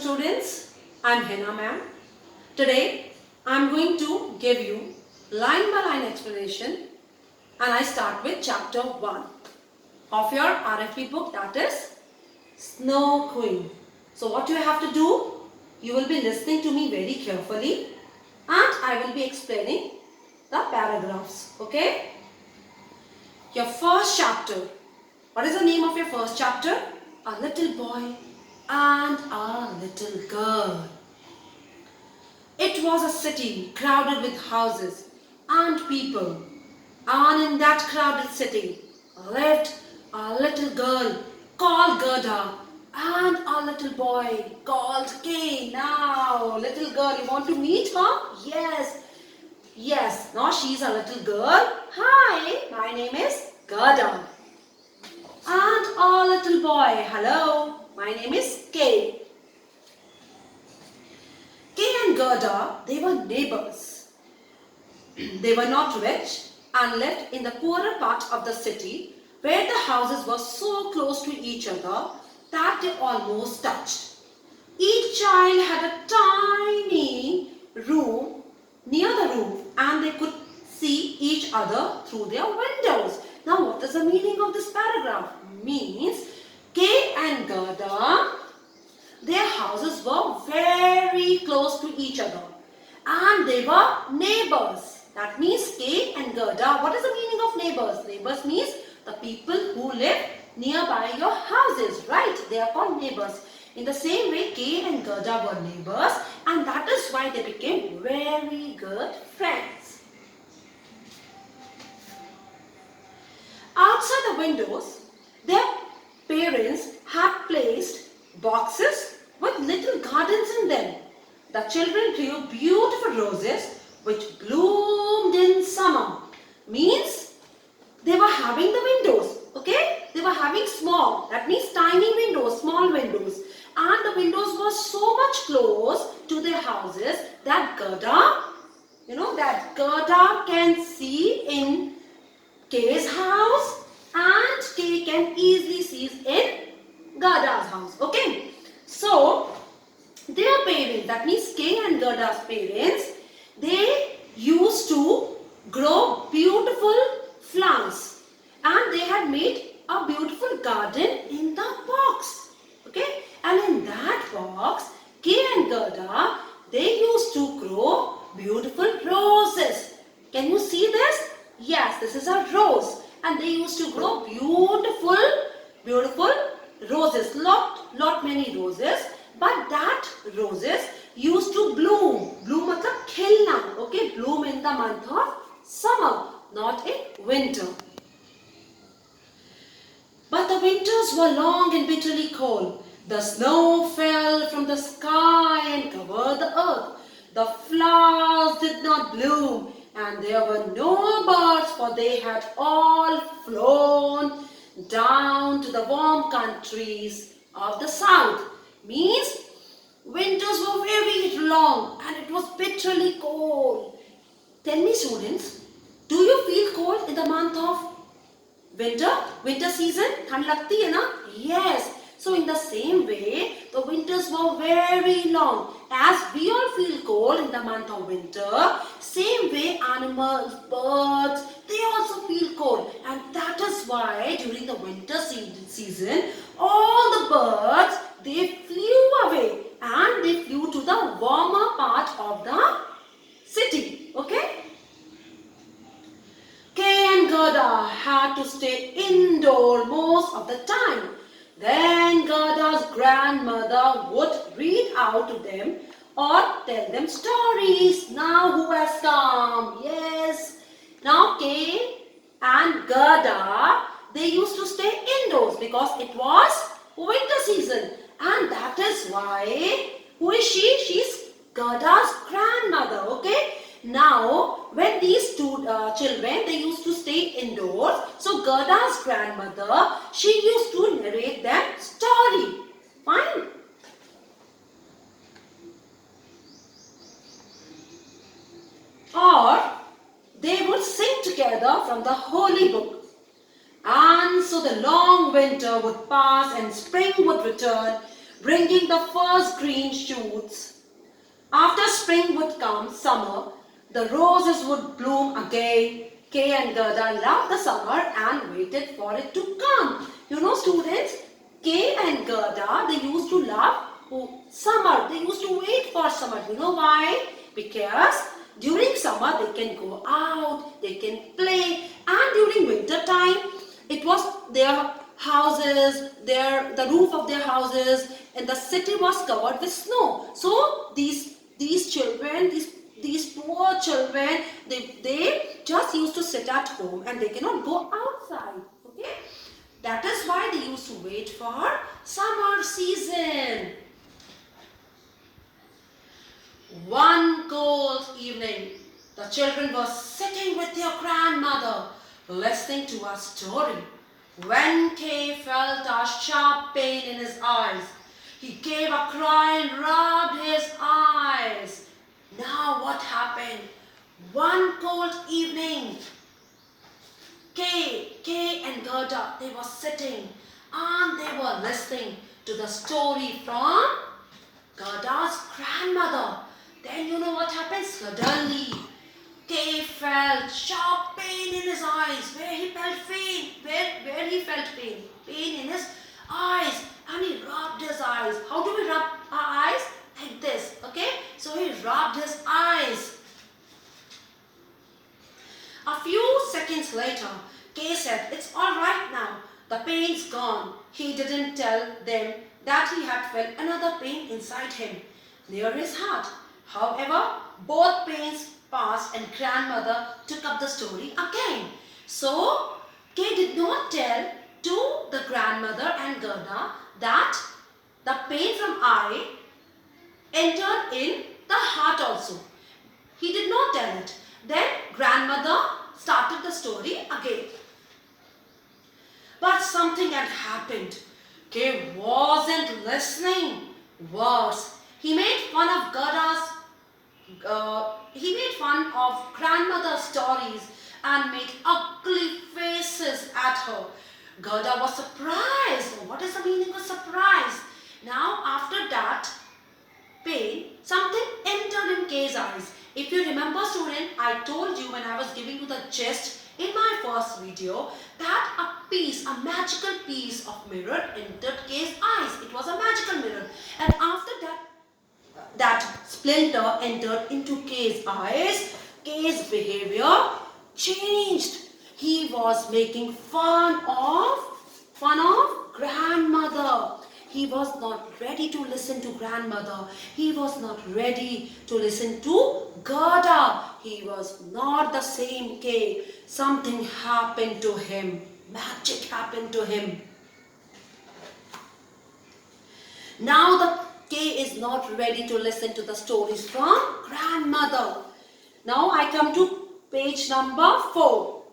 students, I am Hena ma'am. Today I am going to give you line by line explanation, and I start with chapter 1 of your R.F.P book, that is Snow Queen. So what you have to do, you will be listening to me very carefully and I will be explaining the paragraphs. Okay? Your first chapter. What is the name of your first chapter? A little boy and a little girl. It was a city crowded with houses and people, and in that crowded city lived a little girl called Gerda and a little boy called Kay. Now, little girl, you want to meet her? Yes, now she's a little girl. Hi, my name is Gerda. And a little boy, hello, my name is Kay. Kay and Gerda, they were neighbors. They were not rich and lived in the poorer part of the city where the houses were so close to each other that they almost touched. Each child had a tiny room near the roof and they could see each other through their windows. Now what is the meaning of this paragraph? Means Kay and Gerda, their houses were very close to each other and they were neighbors. That means Kay and Gerda, what is the meaning of neighbors? Neighbors means the people who live nearby your houses, right? They are called neighbors. In the same way, Kay and Gerda were neighbors and that is why they became very good friends. Outside the windows, their parents had placed boxes with little gardens in them. The children grew beautiful roses which bloomed in summer. Means they were having the windows, okay? They were having small, that means tiny windows, small windows. And the windows were so much close to their houses that Gerda, Gerda can see in Kay's house and Kay can easily see in Gerda's house, okay? So, their parents, that means Kay and Gerda's parents, they used to grow beautiful flowers and they had made a beautiful garden in the box, okay? And in that box, Kay and Gerda, they used to grow beautiful roses. Can you see this? Yes, this is a rose and they used to grow beautiful roses, lot many roses, but that roses used to bloom matlab khilna, okay, bloom in the month of summer, not in winter. But the winters were long and bitterly cold. The snow fell from the sky and covered the earth. The flowers did not bloom and there were no birds, for they had all flown down to the warm countries of the south. Means winters were very long and it was bitterly cold. Tell me students, do you feel cold in the month of winter season? Thand lagti hai na? Yes. So in the same way, the winters were very long. As we all feel cold in the month of winter, same way animals, birds, they also feel cold. And that is why during the winter season, all the birds, they flew away and they flew to the warmer part of the city. Okay? Kay and Gerda had to stay indoor most of the time. Then Gerda's grandmother would read out to them or tell them stories. Now who has come? Yes. Now Kay and Gerda, they used to stay indoors because it was winter season. And that is why, who is she? She's Gerda's grandmother, okay? Now, when these two children, they used to stay indoors. So, Gerda's grandmother, she used to narrate them story. Fine. Or, they would sing together from the holy book. And so, the long winter would pass and spring would return. bringing the first green shoots. After spring would come summer, the roses would bloom again. Kay and Gerda loved the summer and waited for it to come. You know, students, Kay and Gerda, they used to love summer. They used to wait for summer. You know why? Because during summer they can go out, they can play, and during winter time it was their houses, the roof of their houses, and the city was covered with snow. So these children, these poor children, they just used to sit at home and they cannot go outside. Okay, that is why they used to wait for summer season. One cold evening, the children were sitting with their grandmother, listening to a story, when Kay felt a sharp pain in his eyes. He gave a cry and rubbed his eyes. Now what happened? One cold evening, Kay and Gerda, they were sitting and they were listening to the story from Gerda's grandmother. Then you know what happened? Suddenly, Kay felt sharp pain in his eyes. Where he felt pain? Where he felt pain? Pain in his eyes. And he rubbed his eyes. How do we rub our eyes? Like this. Okay? So he rubbed his eyes. A few seconds later, Kay said, "It's all right now. The pain's gone." He didn't tell them that he had felt another pain inside him, near his heart. However, both pains passed and grandmother took up the story again. So, Kay did not tell to the grandmother and Gerda that the pain from eye entered in the heart also. He did not tell it. Then grandmother started the story again. But something had happened. Kay wasn't listening. Worse, he made fun of grandmother's stories and made ugly faces at her. Gerda was surprised. What is the meaning of surprise? Now after that pain, something entered in Kay's eyes. If you remember, student, I told you when I was giving you the gist in my first video that a magical piece of mirror entered Kay's eyes. It was a magical mirror. And after that splinter entered into Kay's eyes, Kay's behavior changed. He was making fun of grandmother. He was not ready to listen to grandmother. He was not ready to listen to Gerda. He was not the same Kay. Something happened to him. Magic happened to him. Now the Kay is not ready to listen to the stories from grandmother. Now I come to page number 4.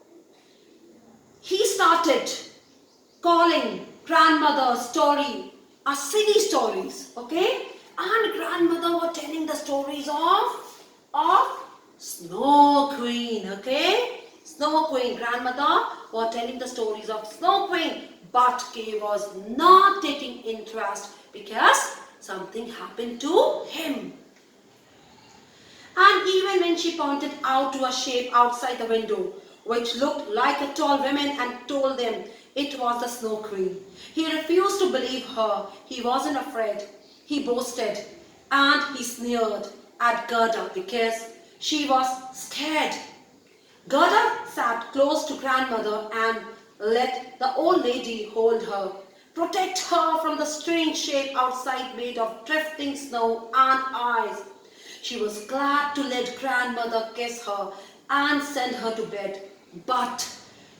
He started calling grandmother's story as silly stories, okay? And grandmother were telling the stories of Snow Queen, okay? Snow Queen, grandmother were telling the stories of Snow Queen, but Kay was not taking interest because something happened to him. And even when she pointed out to a shape outside the window, which looked like a tall woman, and told them it was the Snow Queen, he refused to believe her. He wasn't afraid. He boasted and he sneered at Gerda because she was scared. Gerda sat close to grandmother and let the old lady hold her, protect her from the strange shape outside made of drifting snow and ice. She was glad to let grandmother kiss her and send her to bed. But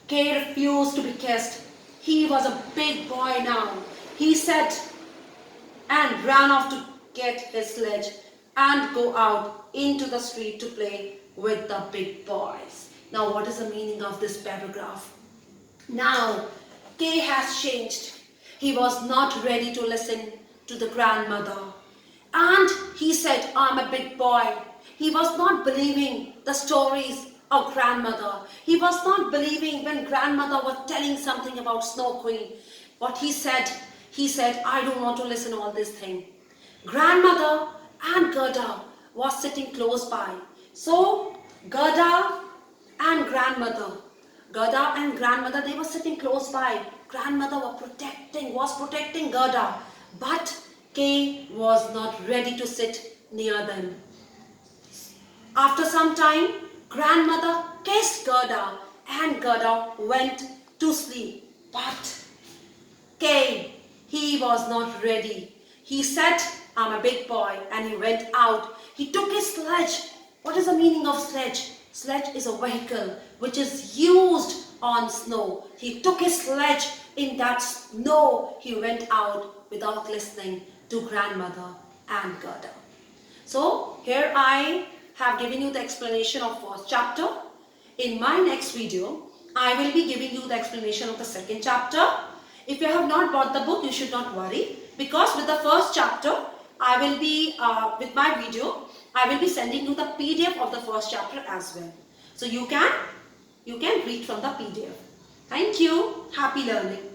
Kay refused to be kissed. He was a big boy now, he said, and ran off to get his sledge and go out into the street to play with the big boys. Now what is the meaning of this paragraph? Now Kay has changed. He was not ready to listen to the grandmother. And he said, I'm a big boy. He was not believing the stories of grandmother. He was not believing when grandmother was telling something about Snow Queen. What he said, He said, I don't want to listen all this thing. Grandmother and Gerda was sitting close by. So Gerda and grandmother, they were sitting close by. Grandmother was protecting Gerda, but Kay was not ready to sit near them. After some time, grandmother kissed Gerda and Gerda went to sleep. But Kay, he was not ready. He said, I'm a big boy, and he went out. He took his sledge. What is the meaning of sledge? Sledge is a vehicle which is used on snow. He took his sledge in that snow. He went out without listening to grandmother and Gerda. So here I have given you the explanation of first chapter. In my next video, I will be giving you the explanation of the second chapter. If you have not bought the book, you should not worry, because with the first chapter, I will be, with my video, I will be sending you the PDF of the first chapter as well. So you can read from the PDF. Thank you. Happy learning.